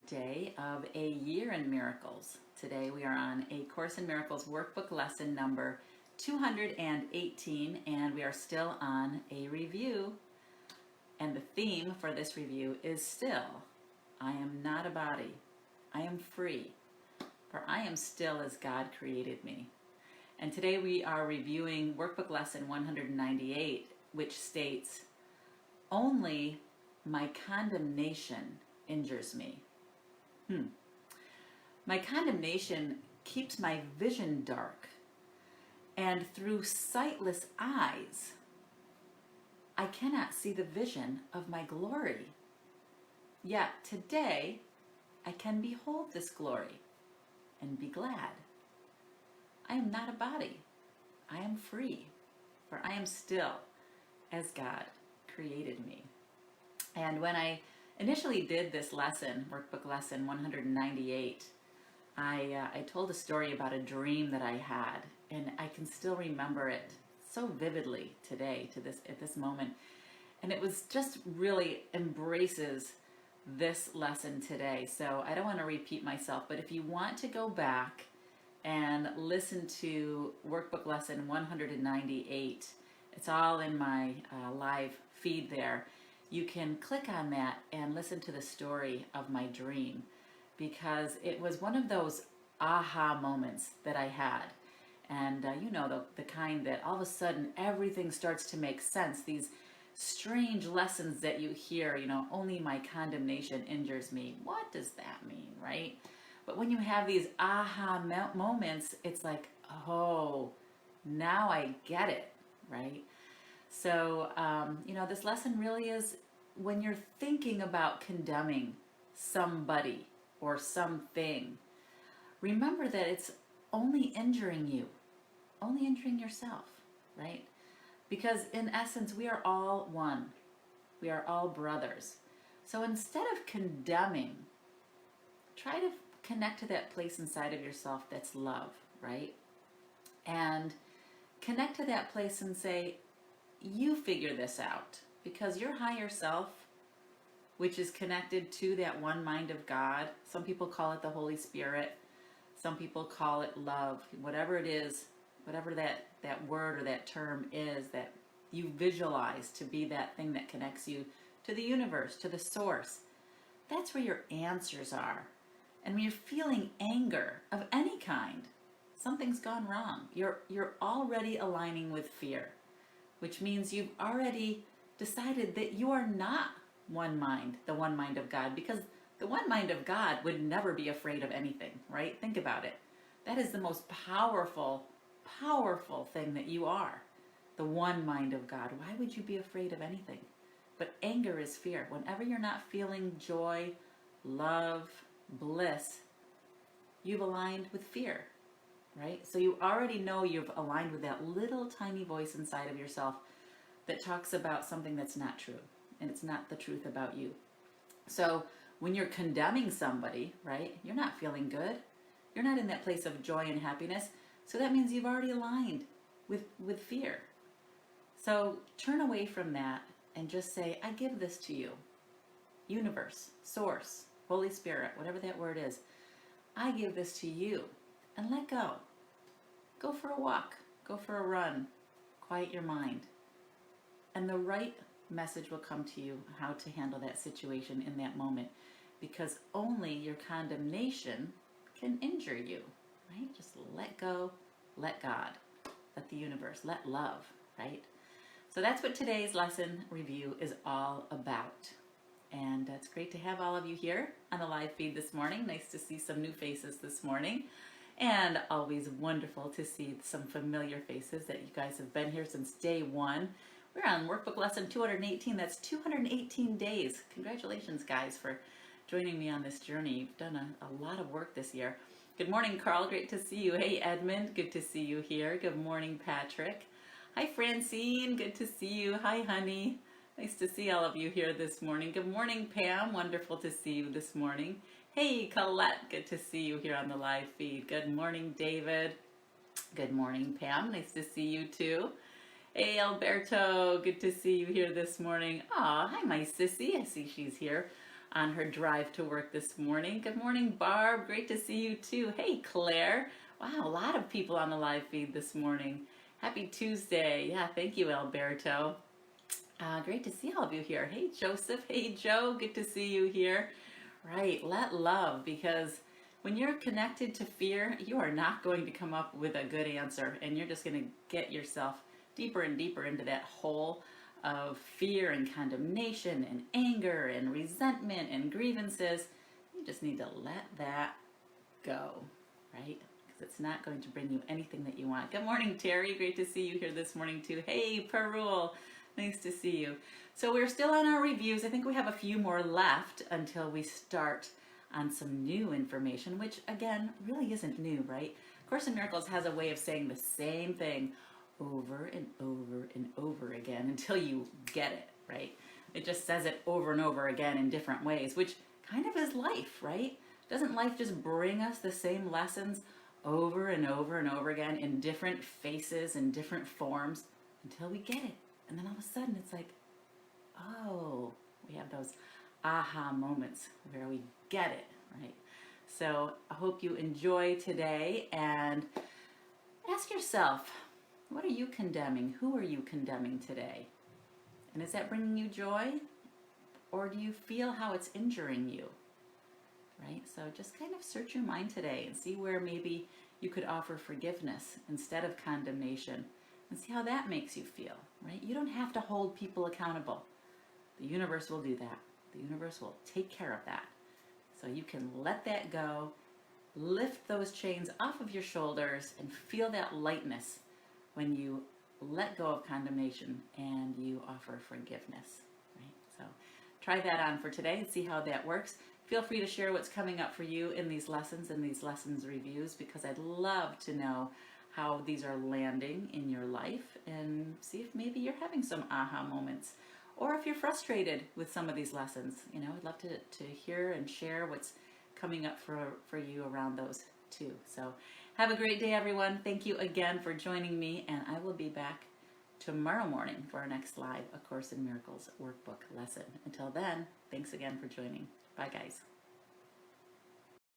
Day of a Year in Miracles. Today we are on A Course in Miracles workbook lesson number 218, and we are still on a review. And the theme for this review is still, I am not a body, I am free, for I am still as God created me. And today we are reviewing workbook lesson 198, which states, only my condemnation injures me. My condemnation keeps my vision dark, and through sightless eyes, I cannot see the vision of my glory. Yet today, I can behold this glory and be glad. I am not a body. I am free, for I am still as God created me. And when I initially did this lesson, workbook lesson 198, I told a story about a dream that I had, and I can still remember it so vividly today, at this moment. And it was just really embraces this lesson today. So I don't want to repeat myself, but if you want to go back and listen to workbook lesson 198, it's all in my live feed there. You can click on that and listen to the story of my dream, because it was one of those aha moments that I had. And the kind that all of a sudden everything starts to make sense. These strange lessons that you hear, only my condemnation injures me. What does that mean, right? But when you have these aha moments, it's like, oh, now I get it, right? So, this lesson really is when you're thinking about condemning somebody or something, remember that it's only injuring you, only injuring yourself, right? Because in essence, we are all one. We are all brothers. So instead of condemning, try to connect to that place inside of yourself that's love, right? And connect to that place and say, you figure this out, because your higher self, which is connected to that one mind of God, some people call it the Holy Spirit, some people call it love, whatever it is, whatever that word or that term is that you visualize to be that thing that connects you to the universe, to the source. That's where your answers are. And when you're feeling anger of any kind, something's gone wrong. You're already aligning with fear, which means you've already decided that you are not one mind, the one mind of God, because the one mind of God would never be afraid of anything, right? Think about it. That is the most powerful thing that you are, the one mind of God. Why would you be afraid of anything? But anger is fear. Whenever you're not feeling joy, love, bliss, you've aligned with fear, right? So you already know you've aligned with that little tiny voice inside of yourself that talks about something that's not true, and it's not the truth about you. So when you're condemning somebody, right, you're not feeling good. You're not in that place of joy and happiness. So that means you've already aligned with fear. So turn away from that and just say, I give this to you. Universe, source, Holy Spirit, whatever that word is. I give this to you, and let go. Go for a walk. Go for a run. Quiet your mind. And the right message will come to you how to handle that situation in that moment, because only your condemnation can injure you, right? Just let go, let God, let the universe, let love, right? So that's what today's lesson review is all about. And it's great to have all of you here on the live feed this morning. Nice to see some new faces this morning, and always wonderful to see some familiar faces that you guys have been here since day one. We're on workbook lesson 218. That's 218 days. Congratulations, guys, for joining me on this journey. You've done a lot of work this year. Good morning, Carl. Great to see you. Hey, Edmund. Good to see you here. Good morning, Patrick. Hi, Francine. Good to see you. Hi, honey. Nice to see all of you here this morning. Good morning, Pam. Wonderful to see you this morning. Hey, Colette. Good to see you here on the live feed. Good morning, David. Good morning, Pam. Nice to see you, too. Hey, Alberto, good to see you here this morning. Aw, hi, my sissy. I see she's here. on her drive to work this morning. Good morning, Barb. Great to see you too. Hey, Claire. Wow, a lot of people on the live feed this morning. Happy Tuesday. Yeah, thank you, Alberto. Great to see all of you here. Hey, Joseph. Hey, Joe. Good to see you here. Right, let love, because when you're connected to fear, you are not going to come up with a good answer, and you're just going to get yourself deeper and deeper into that hole of fear and condemnation and anger and resentment and grievances. You just need to let that go, right? Because it's not going to bring you anything that you want. Good morning, Terry. Great to see you here this morning too. Hey, Perul. Nice to see you. So we're still on our reviews. I think we have a few more left until we start on some new information, which again, really isn't new, right? Course in Miracles has a way of saying the same thing over and over and over again until you get it, right? It just says it over and over again in different ways, which kind of is life, right? Doesn't life just bring us the same lessons over and over and over again in different faces and different forms until we get it? And then all of a sudden it's like, oh, we have those aha moments where we get it, right? So I hope you enjoy today, and ask yourself, what are you condemning? Who are you condemning today? And is that bringing you joy? Or do you feel how it's injuring you? Right? So just kind of search your mind today and see where maybe you could offer forgiveness instead of condemnation, and see how that makes you feel, right? You don't have to hold people accountable. The universe will do that. The universe will take care of that. So you can let that go, lift those chains off of your shoulders, and feel that lightness when you let go of condemnation and you offer forgiveness, right? So try that on for today and see how that works. Feel free to share what's coming up for you in these lessons and these lessons reviews, because I'd love to know how these are landing in your life, and see if maybe you're having some aha moments, or if you're frustrated with some of these lessons. You know, I'd love to hear and share what's coming up for you around those too. So have a great day, everyone. Thank you again for joining me, and I will be back tomorrow morning for our next live A Course in Miracles workbook lesson. Until then, thanks again for joining. Bye, guys.